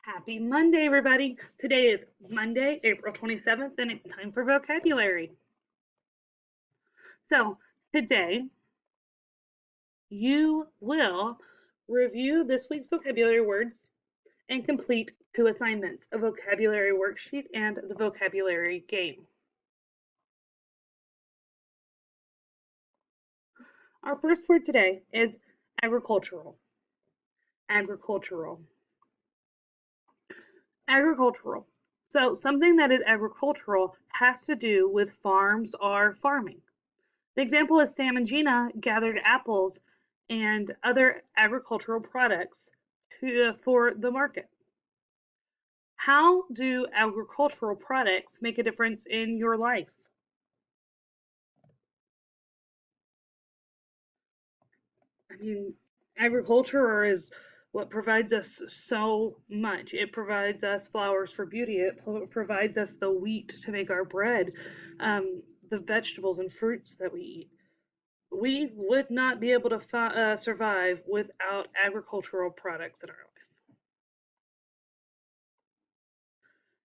Happy Monday, everybody. Today is Monday, April 27th, and it's time for vocabulary. So, today you will review this week's vocabulary words and complete two assignments, a vocabulary worksheet and the vocabulary game. Our first word today is agricultural. Agricultural. Agricultural. So, something that is agricultural has to do with farms or farming. The example is Sam and Gina gathered apples and other agricultural products for the market. How do agricultural products make a difference in your life? I mean, agriculture is what provides us so much. It provides us flowers for beauty. It provides us the wheat to make our bread, the vegetables and fruits that we eat. We would not be able to survive without agricultural products in our life.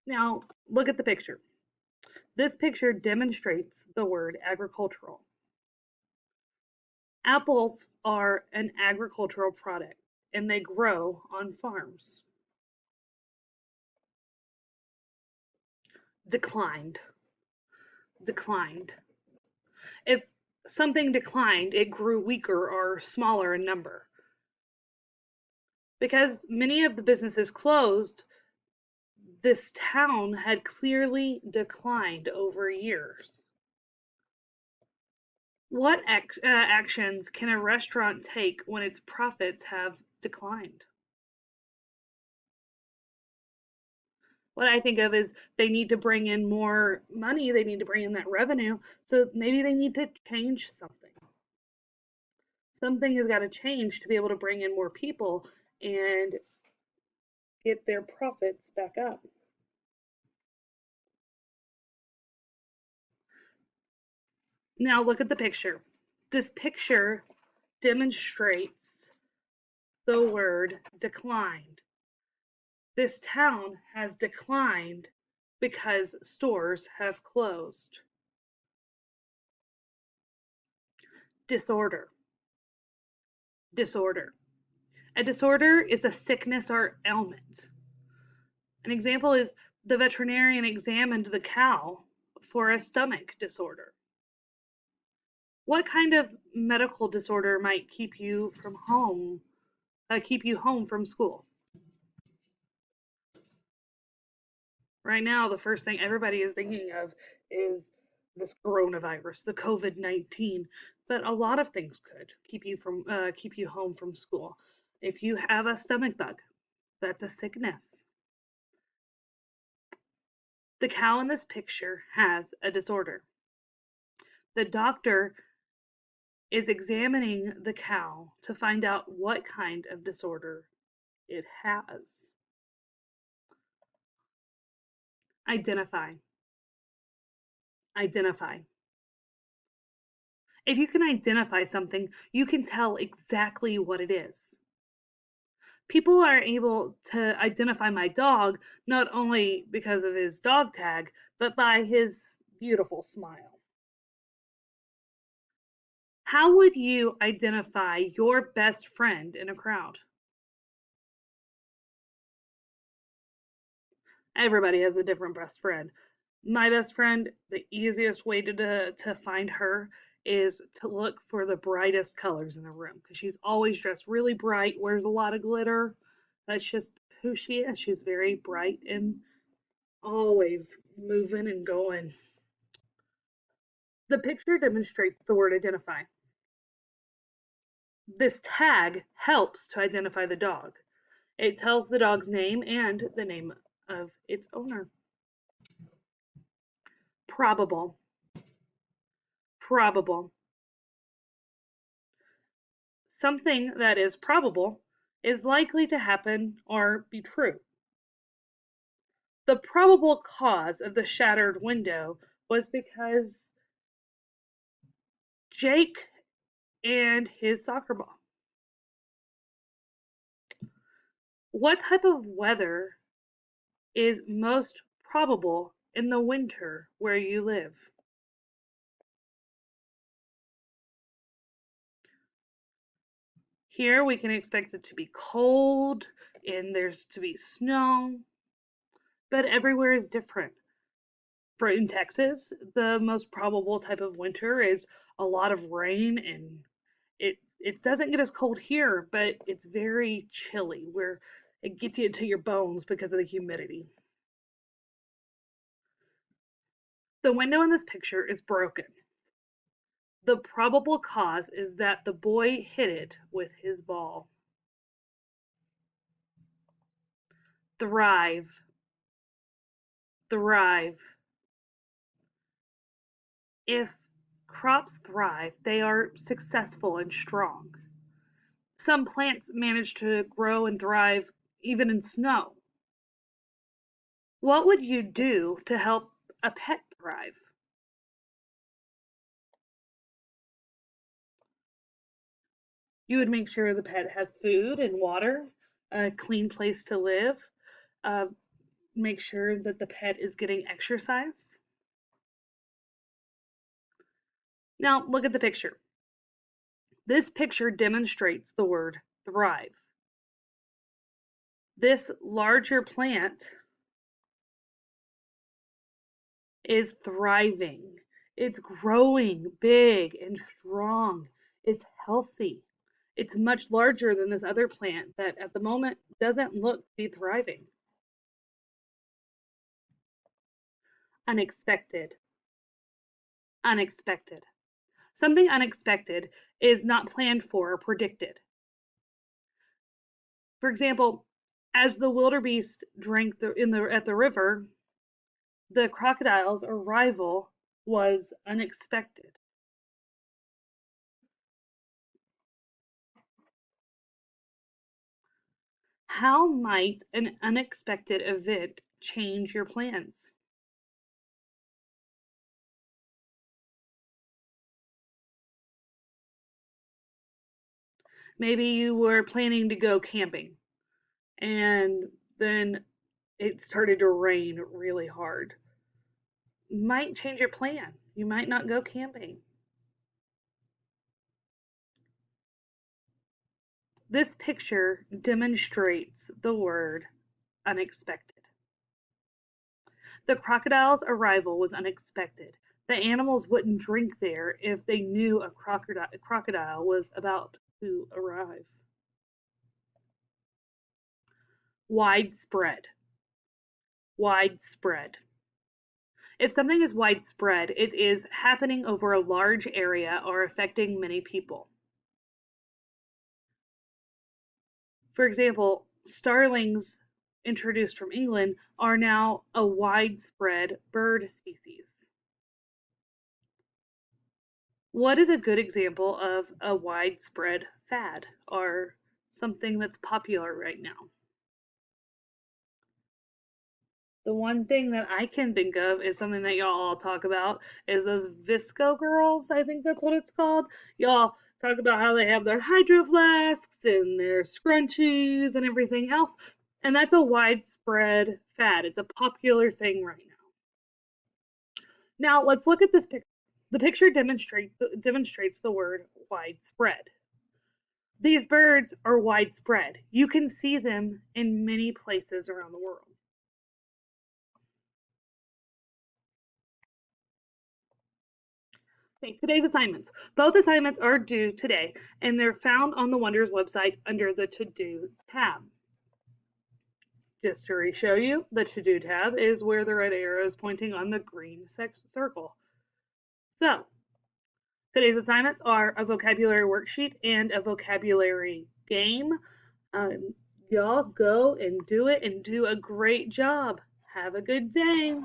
Now, look at the picture. This picture demonstrates the word agricultural. Apples are an agricultural product and they grow on farms. Declined. Declined. If something declined, it grew weaker or smaller in number. Because many of the businesses closed, this town had clearly declined over years. What actions can a restaurant take when its profits have declined? What I think of is they need to bring in more money, they need to bring in that revenue, so maybe they need to change something. Something has got to change to be able to bring in more people and get their profits back up. Now look at the picture. This picture demonstrates the word declined. This town has declined because stores have closed. Disorder. Disorder. A disorder is a sickness or ailment. An example is the veterinarian examined the cow for a stomach disorder. What kind of medical disorder might keep you home from school? Right now, the first thing everybody is thinking of is this coronavirus, the COVID-19. But a lot of things could keep you home from school. If you have a stomach bug, that's a sickness. The cow in this picture has a disorder. The doctor is examining the cow to find out what kind of disorder it has. Identify. Identify. If you can identify something, you can tell exactly what it is. People are able to identify my dog not only because of his dog tag, but by his beautiful smile. How would you identify your best friend in a crowd? Everybody has a different best friend. My best friend, the easiest way to find her is to look for the brightest colors in the room because she's always dressed really bright, wears a lot of glitter. That's just who she is. She's very bright and always moving and going. The picture demonstrates the word identify. This tag helps to identify the dog. It tells the dog's name and the name of its owner. Probable. Probable. Something that is probable is likely to happen or be true. The probable cause of the shattered window was because Jake and his soccer ball. What type of weather is most probable in the winter where you live? Here we can expect it to be cold and there's to be snow, but everywhere is different. For in Texas, the most probable type of winter is a lot of rain and it doesn't get as cold here, but it's very chilly where it gets you to your bones because of the humidity. The window in this picture is broken. The probable cause is that the boy hit it with his ball. Thrive, thrive. If crops thrive, they are successful and strong. Some plants manage to grow and thrive even in snow. What would you do to help a pet thrive? You would make sure the pet has food and water, a clean place to live, uh, make sure that the pet is getting exercise. Now, look at the picture. This picture demonstrates the word thrive. This larger plant is thriving. It's growing big and strong. It's healthy. It's much larger than this other plant that at the moment doesn't look to be thriving. Unexpected. Unexpected. Something unexpected is not planned for or predicted. For example, as the wildebeest drank at the river, the crocodile's arrival was unexpected. How might an unexpected event change your plans? Maybe you were planning to go camping and then it started to rain really hard. Might change your plan. You might not go camping. This picture demonstrates the word unexpected. The crocodile's arrival was unexpected. The animals wouldn't drink there if they knew a crocodile was about to arrive. Widespread. Widespread. If something is widespread, it is happening over a large area or affecting many people. For example, starlings introduced from England are now a widespread bird species. What is a good example of a widespread fad or something that's popular right now? The one thing that I can think of is something that y'all all talk about is those Visco girls. I think that's what it's called. Y'all talk about how they have their hydro flasks and their scrunchies and everything else. And that's a widespread fad. It's a popular thing right now. Now let's look at this picture. The picture demonstrates the word widespread. These birds are widespread. You can see them in many places around the world. Okay, today's assignments. Both assignments are due today, and they're found on the Wonders website under the To Do tab. Just to re-show you, the To Do tab is where the red arrow is pointing on the green circle. So, today's assignments are a vocabulary worksheet and a vocabulary game. Y'all go and do it and do a great job. Have a good day.